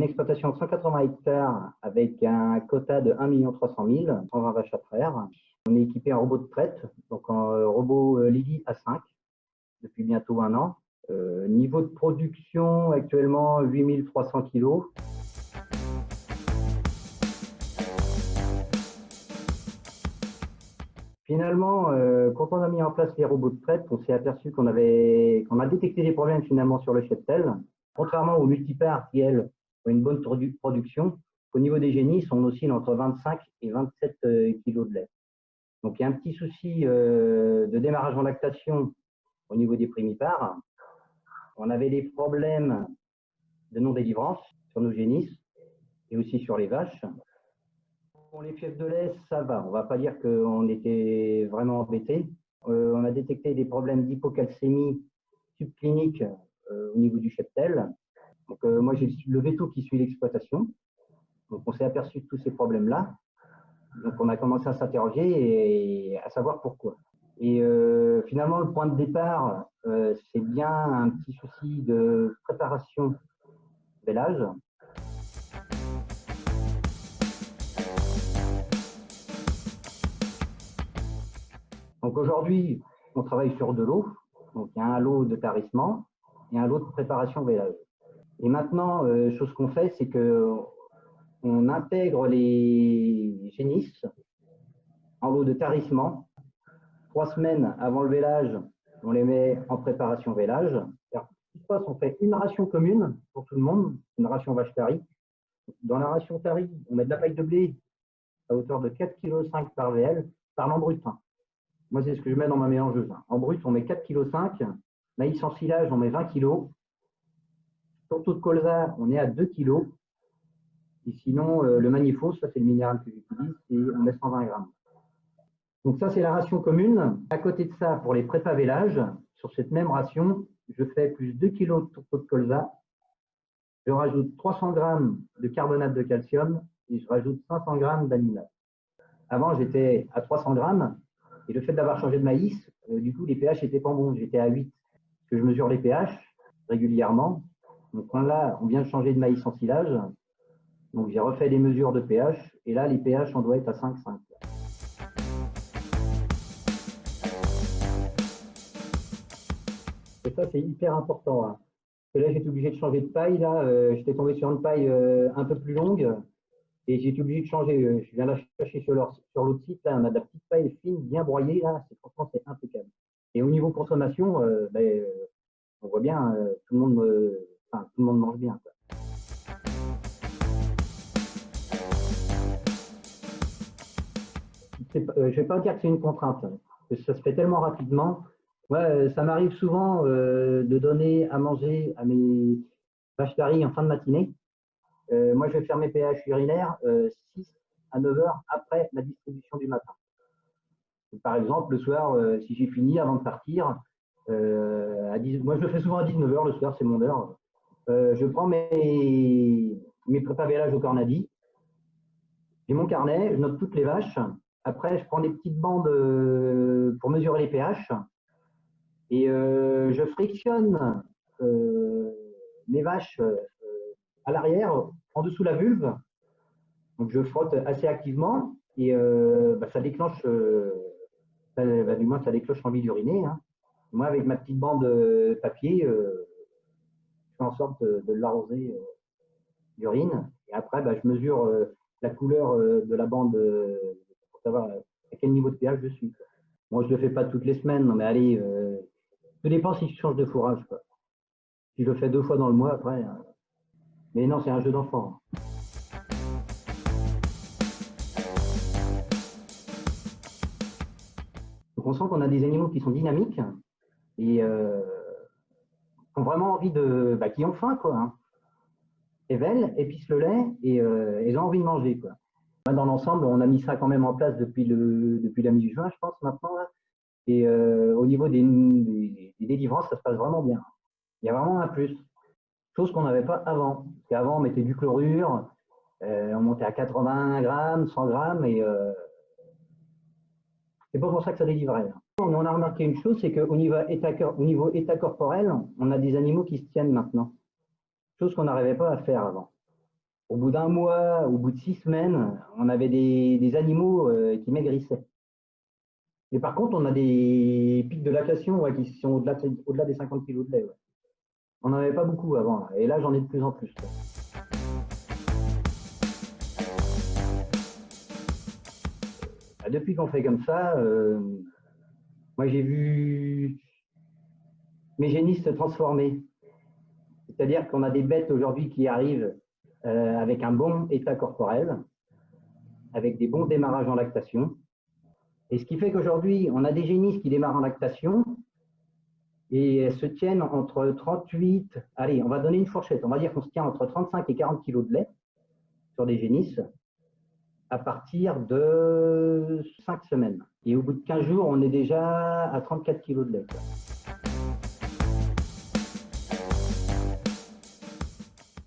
exploitation de 180 hectares avec un quota de 1 300 000, 120 vaches à traire. On est équipé en robot de traite, donc en robot Lily A5 depuis bientôt 1 an. Niveau de production actuellement 8300 kg. Finalement, quand on a mis en place les robots de traite, on s'est aperçu qu'on a détecté des problèmes finalement sur le cheptel. Contrairement aux multipares qui, elles, ont une bonne production, au niveau des génisses, on oscille entre 25 et 27 kg de lait. Donc il y a un petit souci de démarrage en lactation au niveau des primipares. On avait des problèmes de non-délivrance sur nos génisses et aussi sur les vaches. Pour les fièvres de lait, ça va. On ne va pas dire qu'on était vraiment embêtés. On a détecté des problèmes d'hypocalcémie subclinique au niveau du cheptel. Donc, moi, j'ai le veto qui suit l'exploitation. Donc, on s'est aperçu de tous ces problèmes-là. Donc, on a commencé à s'interroger et à savoir pourquoi. Et finalement, le point de départ, c'est bien un petit souci de préparation vélage. Donc aujourd'hui, on travaille sur 2 lots. Donc il y a un lot de tarissement et un lot de préparation vélage. Et maintenant, chose qu'on fait, c'est qu'on intègre les génisses en lot de tarissement. 3 semaines avant le vélage, on les met en préparation vélage. Ce qui se passe, on fait une ration commune pour tout le monde, une ration vache tarie. Dans la ration tarie, on met de la paille de blé à hauteur de 4,5 kg par VL, par l'an brut. Moi, c'est ce que je mets dans ma mélangeuse. En brut, on met 4,5 kg. Maïs en silage, on met 20 kg. Tourteau de colza, on est à 2 kg. Et sinon, le magnéphose, ça c'est le minéral que j'utilise, et on met 120 grammes. Donc ça, c'est la ration commune. À côté de ça, pour les prépas vélage, sur cette même ration, je fais plus 2 kg de tourteau de colza. Je rajoute 300 grammes de carbonate de calcium et je rajoute 500 grammes d'amylase. Avant, j'étais à 300 grammes. Et le fait d'avoir changé de maïs, du coup, les pH n'étaient pas bons. J'étais à 8. Parce que je mesure les pH régulièrement. Donc là, on vient de changer de maïs en silage. Donc j'ai refait des mesures de pH. Et là, les pH, on doit être à 5,5. Et ça, c'est hyper important. Hein. Parce que là, j'étais obligé de changer de paille. Là, j'étais tombé sur une paille un peu plus longue. Et j'ai été obligé de changer. Je viens la chercher sur l'autre site. Là, on a de la petite paille fine, bien broyée. Là, franchement, c'est impeccable. Et au niveau consommation, on voit bien, tout le monde mange bien. Quoi. Je ne vais pas dire que c'est une contrainte. Parce que ça se fait tellement rapidement. Ouais, ça m'arrive souvent de donner à manger à mes vaches taries en fin de matinée. Moi, je vais faire mes pH urinaires 6 à 9 heures après la distribution du matin. Par exemple, le soir, si j'ai fini avant de partir, moi je le fais souvent à 19 heures le soir, c'est mon heure. Je prends mes prépas vélage au cornadi. J'ai mon carnet, je note toutes les vaches. Après, je prends des petites bandes pour mesurer les pH. Et je frictionne mes vaches à l'arrière, en dessous de la vulve. Donc je frotte assez activement et ça déclenche, du moins ça déclenche l'envie d'uriner. Hein. Moi, avec ma petite bande papier, je fais en sorte de l'arroser d'urine. Et après, je mesure la couleur de la bande pour savoir à quel niveau de pH je suis. Moi, je ne le fais pas toutes les semaines, mais allez, tout dépend si je change de fourrage. Quoi. Si je le fais 2 fois dans le mois, après. Mais non, c'est un jeu d'enfant. Donc on sent qu'on a des animaux qui sont dynamiques et qui ont vraiment envie qui ont faim, quoi. Hein. Évèlent, épicent le lait et ils ont envie de manger, quoi. Dans l'ensemble, on a mis ça quand même en place depuis la mi-juin, je pense, maintenant. Là. Et au niveau des délivrances, ça se passe vraiment bien. Il y a vraiment un plus. Chose qu'on n'avait pas avant. Parce qu'avant, on mettait du chlorure, on montait à 80 grammes, 100 grammes, et c'est pas pour ça que ça délivrait. On a remarqué une chose, c'est qu'au niveau état corporel, on a des animaux qui se tiennent maintenant. Chose qu'on n'arrivait pas à faire avant. Au bout d'un mois, au bout de 6 semaines, on avait des animaux qui maigrissaient. Mais par contre, on a des pics de lactation qui sont au-delà des 50 kg de lait. Ouais. On n'en avait pas beaucoup avant, là. Et là, j'en ai de plus en plus. Ouais. Depuis qu'on fait comme ça, moi j'ai vu mes génisses se transformer. C'est-à-dire qu'on a des bêtes aujourd'hui qui arrivent avec un bon état corporel, avec des bons démarrages en lactation. Et ce qui fait qu'aujourd'hui, on a des génisses qui démarrent en lactation et elles se tiennent entre 38, allez, on va donner une fourchette, on va dire qu'on se tient entre 35 et 40 kg de lait sur des génisses à partir de 5 semaines. Et au bout de 15 jours, on est déjà à 34 kg de lait. Quoi.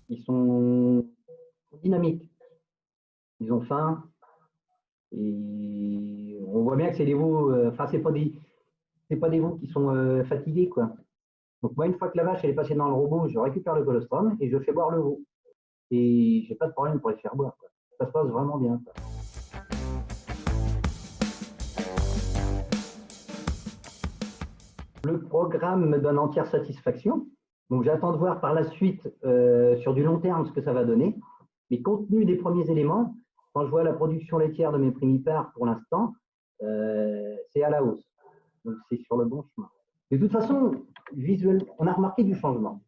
Ils sont dynamiques, ils ont faim et on voit bien que c'est des veaux, enfin c'est pas des veaux qui sont fatigués quoi. Donc moi une fois que la vache elle est passée dans le robot, je récupère le colostrum et je fais boire le veau. Et j'ai pas de problème pour les faire boire. Quoi. Ça se passe vraiment bien. Quoi. Le programme me donne entière satisfaction. Donc j'attends de voir par la suite sur du long terme ce que ça va donner. Mais compte tenu des premiers éléments, quand je vois la production laitière de mes primipares pour l'instant, c'est à la hausse. Donc c'est sur le bon chemin. De toute façon, visuel, on a remarqué du changement.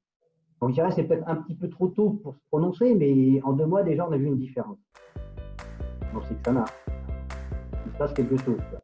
Donc je dirais que c'est peut-être un petit peu trop tôt pour se prononcer, mais en 2 mois déjà on a vu une différence. Donc c'est que ça marche. Il se passe quelque chose. Quoi.